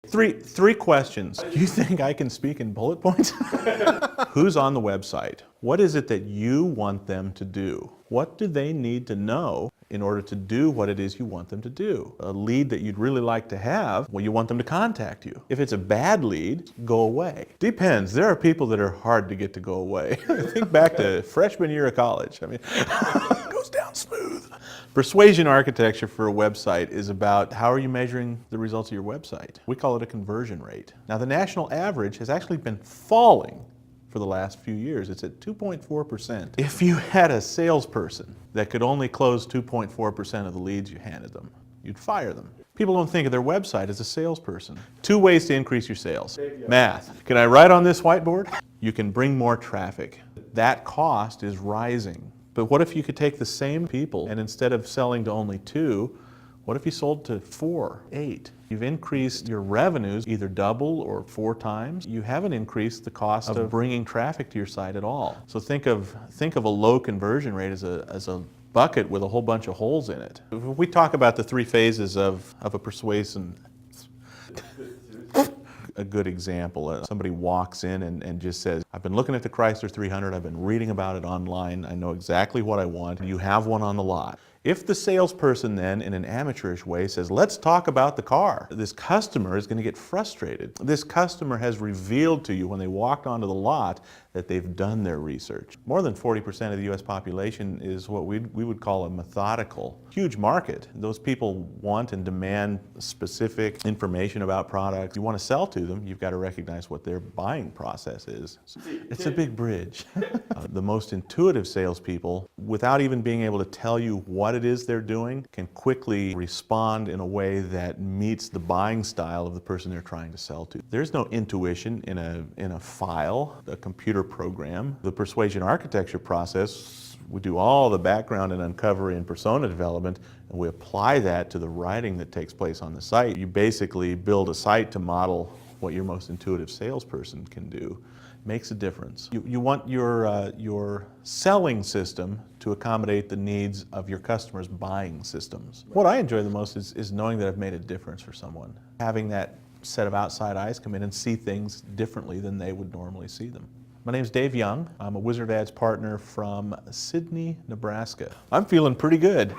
Three questions. Do you think I can speak in bullet points? Who's on the website? What is it that you want them to do? What do they need to know in order to do what it is you want them to do? A lead that you'd really like to have, well, you want them to contact you. If it's a bad lead, go away. Depends. There are people that are hard to get to go away. Think back to freshman year of college. I mean, it goes down smooth. Persuasion architecture for a website is about how are you measuring the results of your website. We call it a conversion rate. Now, the national average has actually been falling for the last few years. It's at 2.4%. If you had a salesperson that could only close 2.4% of the leads you handed them, you'd fire them. People don't think of their website as a salesperson. 2 ways to increase your sales. Math. Can I write on this whiteboard? You can bring more traffic. That cost is rising. But what if you could take the same people and instead of selling to only 2, what if you sold to 4, 8? You've increased your revenues either double or 4 times. You haven't increased the cost of bringing traffic to your site at all. So think of a low conversion rate as a bucket with a whole bunch of holes in it. If we talk about the 3 phases of a persuasion, a good example, somebody walks in and just says, I've been looking at the Chrysler 300, I've been reading about it online, I know exactly what I want, you have one on the lot. If the salesperson then, in an amateurish way, says, let's talk about the car, this customer is going to get frustrated. This customer has revealed to you when they walked onto the lot that they've done their research. More than 40% of the U.S. population is what we would call a methodical, huge market. Those people want and demand specific information about products. You want to sell to them, you've got to recognize what their buying process is. It's a big bridge. The most intuitive salespeople, without even being able to tell you what it is they're doing, can quickly respond in a way that meets the buying style of the person they're trying to sell to. There's no intuition in a file, a computer program. The persuasion architecture process, we do all the background and uncovery and persona development, and we apply that to the writing that takes place on the site. You basically build a site to model what your most intuitive salesperson can do. Makes a difference. You want your selling system to accommodate the needs of your customers' buying systems. What I enjoy the most is knowing that I've made a difference for someone. Having that set of outside eyes come in and see things differently than they would normally see them. My name's Dave Young. I'm a Wizard Ads partner from Sidney, Nebraska. I'm feeling pretty good.